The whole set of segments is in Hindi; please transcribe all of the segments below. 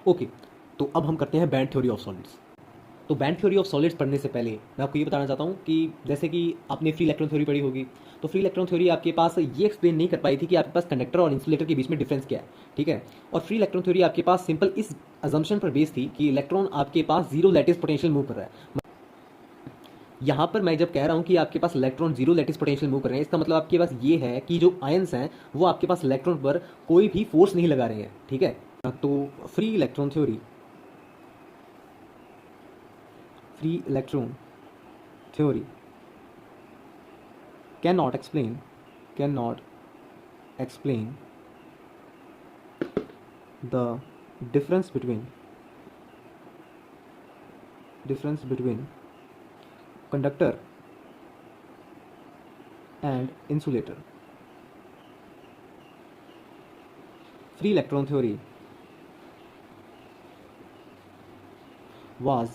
ओके, तो अब हम करते हैं बैंड थ्योरी ऑफ सॉलिड्स। तो बैंड थ्योरी ऑफ सॉलिड्स पढ़ने से पहले मैं आपको ये बताना चाहता हूँ कि जैसे कि आपने फ्री इलेक्ट्रॉन थ्योरी पढ़ी होगी, तो फ्री इलेक्ट्रॉन थ्योरी आपके पास ये एक्सप्लेन नहीं कर पाई थी कि आपके पास कंडक्टर और इंसुलेटर के बीच में डिफरेंस क्या है, ठीक है। और फ्री इलेक्ट्रॉन थ्योरी आपके पास सिंपल इस अजम्पशन पर बेस थी कि इलेक्ट्रॉन आपके पास जीरो लैटिस पोटेंशियल मूव कर रहा है। यहाँ पर मैं जब कह रहा हूँ कि आपके पास electron zero lattice potential move कर रहे हैं, इसका मतलब आपके पास ये है कि जो आयंस हैं वो आपके पास इलेक्ट्रॉन पर कोई भी फोर्स नहीं लगा रहे हैं, ठीक है। तो free electron theory cannot explain the difference between conductor and insulator. Free electron theory was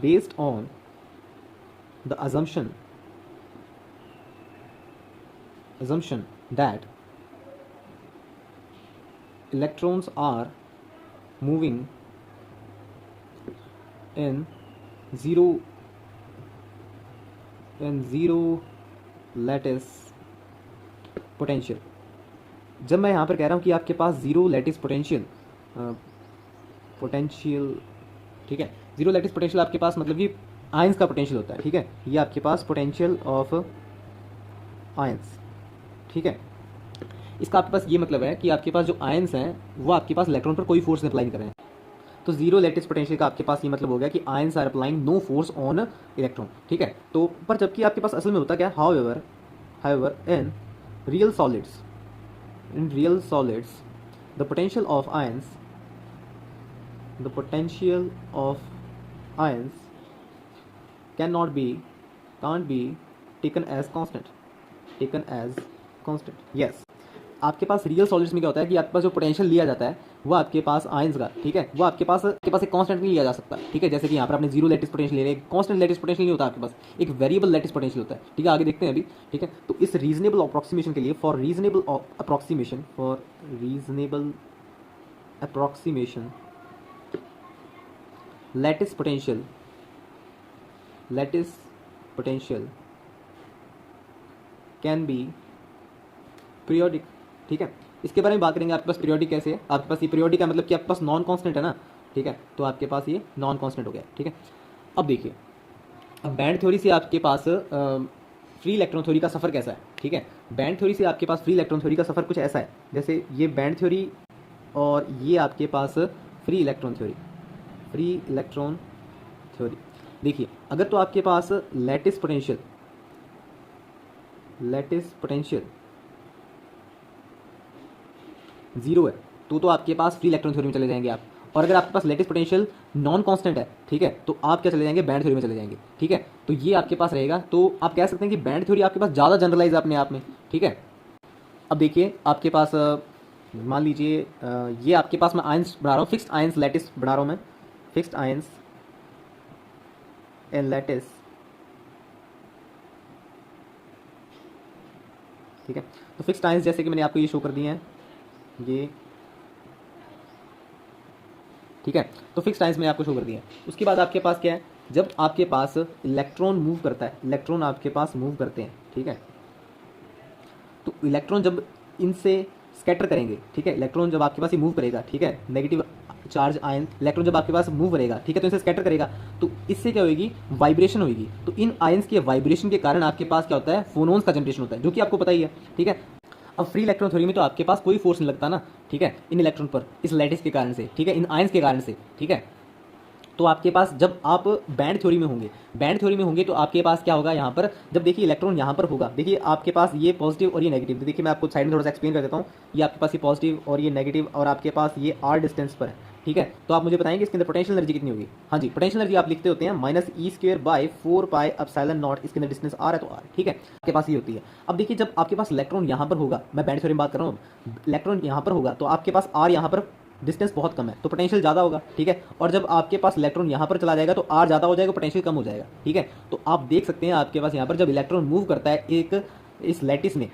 based on the assumption that electrons are moving in zero lattice potential. जब मैं यहाँ पर कह रहा हूँ कि आपके पास जीरो लैटिस पोटेंशियल, ठीक है, जीरो लैटिस पोटेंशियल आपके पास मतलब ये आयंस का पोटेंशियल होता है, ठीक है। ये आपके पास पोटेंशियल ऑफ आयंस, ठीक है। इसका आपके पास ये मतलब है कि आपके पास जो आयंस हैं वो आपके पास इलेक्ट्रॉन पर कोई फोर्स अप्लाई कर रहे हैं। तो जीरो लैटिस पोटेंशियल का आपके पास ये मतलब हो गया कि ions are applying no force on electron, ठीक है। तो पर जबकि आपके पास असल में होता क्या है, however in real solids the potential of ions can't be taken as constant। yes, आपके पास रियल सॉलिड्स में क्या होता है कि आपके पास जो पोटेंशियल लिया जाता है वो आपके पास आयंस का, ठीक है, वो आपके पास एक कांस्टेंट नहीं लिया जा सकता, ठीक है। जैसे कि यहाँ पर आपने जीरो लैटिस पोटेंशियल ले रहे हैं, कांस्टेंट लैटिस पोटेंशियल नहीं होता आपके पास, एक वेरिएबल लैटिस पोटेंशियल होता है, ठीक है। आगे देखते हैं अभी, ठीक है। तो इस रीजनेबल अप्रोक्सीमेशन के लिए for reasonable approximation lattice potential can be periodic, ठीक है। इसके बारे में बात करेंगे। आपके पास पीरियोडिक कैसे है, आपके पास ये पीरियोडिक का मतलब कि आपके पास नॉन कांस्टेंट है ना, ठीक है। तो आपके पास ये नॉन कांस्टेंट हो गया, ठीक है। अब देखिए, अब बैंड थ्योरी से आपके पास फ्री इलेक्ट्रॉन थ्योरी का सफ़र कैसा है, ठीक है। बैंड थ्योरी से आपके पास फ्री इलेक्ट्रॉन थ्योरी का सफ़र कुछ ऐसा है, जैसे ये बैंड थ्योरी और ये आपके पास फ्री इलेक्ट्रॉन थ्योरी। देखिए, अगर तो आपके पास लैटिस पोटेंशियल जीरो है तो आपके पास फ्री इलेक्ट्रॉन थ्योरी में चले जाएंगे आप। और अगर आपके pass lattice potential non constant है, ठीक है, तो आप क्या चले जाएंगे, बैंड थ्योरी में चले जाएंगे, ठीक है। तो ये आपके पास रहेगा। तो आप कह सकते हैं कि बैंड थ्योरी आपके पास ज़्यादा जनरलाइज अपने आप में, ठीक है। अब देखिए, आपके पास मान लीजिए ये आपके पास मैं आयंस बना रहा हूँ, फिक्स्ड आयंस लैटिस बना रहा हूँ मैं, फिक्स्ड आयंस एंड लैटिस, ठीक है। तो फिक्स्ड आयंस जैसे कि मैंने आपको ये शो कर दिए हैं, ये, ठीक है। तो फिक्स्ड आयंस मैंने आपको शो कर दिया है। उसके बाद आपके पास क्या है, जब आपके पास इलेक्ट्रॉन मूव करता है, इलेक्ट्रॉन आपके पास मूव करते हैं, ठीक है। तो इलेक्ट्रॉन जब इनसे स्कैटर करेंगे, ठीक है, इलेक्ट्रॉन जब आपके पास ये मूव करेगा, ठीक है, नेगेटिव चार्ज आयन इलेक्ट्रॉन जब आपके पास मूव करेगा, ठीक है, तो इनसे स्कैटर करेगा, तो इससे क्या होगी, वाइब्रेशन होगी। तो इन आयंस के वाइब्रेशन के कारण आपके पास क्या होता है, फोनोन्स का जनरेशन होता है, जो कि आपको पता ही है, ठीक है। अब फ्री इलेक्ट्रॉन थ्योरी में तो आपके पास कोई फोर्स नहीं लगता ना, ठीक है, इन इलेक्ट्रॉन पर, इस लैटिस के कारण से, ठीक है, इन आयंस के कारण से, ठीक है। तो आपके पास जब आप बैंड थ्योरी में होंगे तो आपके पास क्या होगा, यहाँ पर जब देखिए इलेक्ट्रॉन यहाँ पर होगा, देखिए आपके पास ये पॉजिटिव और ये नेगेटिव, तो देखिए मैं आपको साइड में थोड़ा सा एक्सप्लेन कर देता हूँ। ये आपके पास ये पॉजिटिव और ये नेगेटिव, और आपके पास ये आर डिस्टेंस पर है, ठीक है। तो आप मुझे बताएंगे इसके अंदर पोटेंशियल एनर्जी कितनी होगी। हाँ जी, पोटेंशियल एनर्जी आप लिखते होते हैं -E²/4πε0, इसके अंदर डिस्टेंस आर है तो आर, ठीक है, आपके पास ये होती है। अब देखिए, जब आपके पास इलेक्ट्रॉन यहाँ पर होगा, मैं बैंड थ्योरी में बात कर रहा हूँ, इलेक्ट्रॉन यहाँ पर होगा तो आपके पास आर यहाँ पर डिस्टेंस बहुत कम है तो पोटेंशियल ज़्यादा होगा, ठीक है। और जब आपके पास इलेक्ट्रॉन यहाँ पर चला जाएगा तो आर ज़्यादा हो जाएगा, पोटेंशियल कम हो जाएगा, ठीक है। तो आप देख सकते हैं आपके पास यहाँ पर जब इलेक्ट्रॉन मूव करता है एक इस लैटिस में,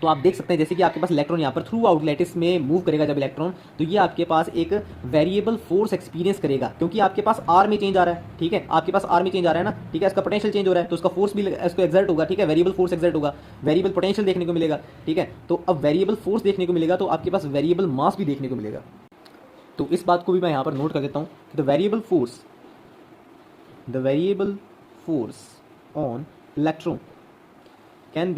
तो आप देख सकते हैं जैसे कि आपके पास इलेक्ट्रॉन यहाँ पर थ्रू आउट लैटिस में मूव करेगा जब इलेक्ट्रॉन, तो ये आपके पास एक वेरिएबल फोर्स एक्सपीरियंस करेगा, क्योंकि आपके पास आर में चेंज आ रहा है, ठीक है, आपके पास आर में चेंज आ रहा है ना, ठीक है, इसका पोटेंशियल चेंज हो रहा है, तो उसका फोर्स भी इसको एक्सर्ट होगा, ठीक है, वेरिएबल फोर्स एक्सर्ट होगा, वेरिएबल पोटेंशियल देखने को मिलेगा, ठीक है। तो अब वेरिएबल फोर्स देखने को मिलेगा तो आपके पास वेरिएबल मास भी देखने को मिलेगा। तो इस बात को भी मैं यहाँ पर नोट कर देता हूँ कि the variable force on electron can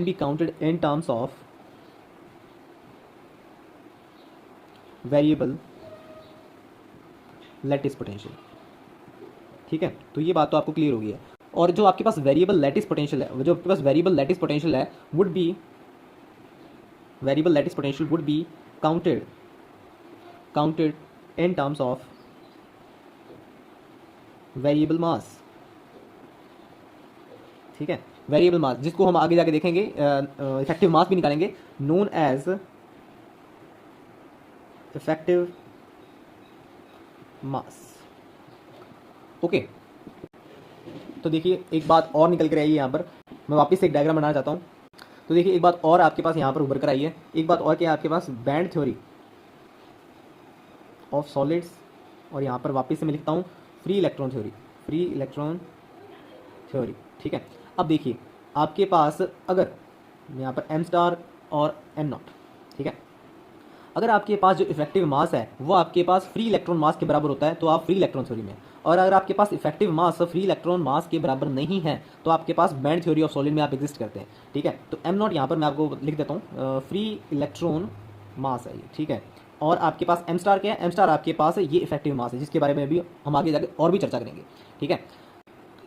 be counted in terms of variable lattice potential, ठीक है। तो ये बात तो आपको क्लियर हो गई है। और जो आपके पास वेरिएबल लैटिस पोटेंशियल है, जो आपके पास वेरिएबल लैटिस पोटेंशियल है would be counted in terms of variable mass, ठीक है, वेरिएबल मास, जिसको हम आगे जाके देखेंगे, इफेक्टिव मास भी निकालेंगे, नोन एज इफेक्टिव मास। ओके, तो देखिए एक बात और निकल कर आई है यहाँ पर, मैं वापस से एक डायग्राम बनाना चाहता हूँ। तो देखिए एक बात और आपके पास यहाँ पर उभर कर आई है, एक बात और क्या है आपके पास, बैंड थ्योरी ऑफ सॉलिड्स, और यहाँ पर वापस से मैं लिखता हूँ फ्री इलेक्ट्रॉन थ्योरी, ठीक है। अब देखिए आपके पास अगर यहाँ पर m स्टार और n नॉट, ठीक है, अगर आपके पास जो इफेक्टिव मास है वो आपके पास फ्री इलेक्ट्रॉन मास के बराबर होता है तो आप फ्री इलेक्ट्रॉन थ्योरी में, और अगर आपके पास इफेक्टिव मास फ्री इलेक्ट्रॉन मास के बराबर नहीं है तो आपके pass band theory of solid में आप एग्जिस्ट करते हैं, ठीक है। तो m नॉट यहाँ पर मैं आपको लिख देता हूँ, फ्री इलेक्ट्रॉन मास है ये, ठीक है। और आपके पास m स्टार क्या है, m स्टार आपके पास ये इफेक्टिव मास है, जिसके बारे में भी हम आगे जाकर और भी चर्चा करेंगे, ठीक है।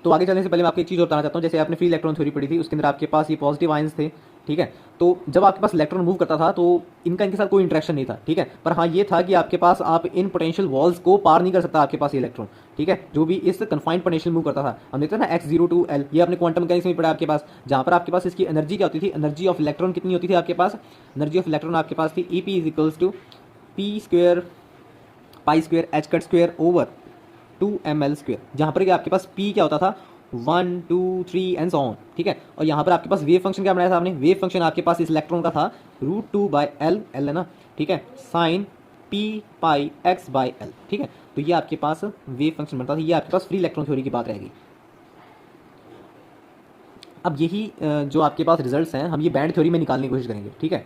तो आगे चलने से पहले मैं आपको एक चीज़ और बताना चाहता हूँ, जैसे आपने फ्री इलेक्ट्रॉन थ्योरी पढ़ी थी, उसके अंदर आपके पास ये पॉजिटिव आयंस थे, ठीक है। तो जब आपके पास इलेक्ट्रॉन मूव करता था तो इनके साथ कोई इंटरेक्शन नहीं था, ठीक है, पर हाँ ये था कि आपके पास आप इन पोटेंशियल वॉल्स को पार नहीं कर सकता आपके पास ये इलेक्ट्रॉन, ठीक है, जो भी इस कन्फाइंड पोटेंशियल मूव करता था। हम देखते हैं ना x0 to l, ये आपने क्वांटम मैकेनिक्स में पढ़ा आपके पास, जहाँ पर आपके पास इसकी एनर्जी क्या होती थी, एनर्जी ऑफ इलेक्ट्रॉन कितनी होती थी आपके पास, एनर्जी ऑफ इलेक्ट्रॉन आपके पास थी EP = p² π² h² over 2ml², जहाँ पर आपके पास p क्या होता था 1 2 3 एंड सो ऑन, ठीक है। और यहाँ पर आपके पास वेव फंक्शन क्या बनाया था आपने, वेव फंक्शन आपके पास इस इलेक्ट्रॉन का था √2/L है ना, ठीक है, साइन p पाई x/L, ठीक है। तो ये आपके पास वेव फंक्शन बनता था, ये आपके पास फ्री इलेक्ट्रॉन थ्योरी की बात रहेगी। अब यही जो आपके पास रिजल्ट्स हैं हम ये बैंड थ्योरी में निकालने की कोशिश करेंगे, ठीक है।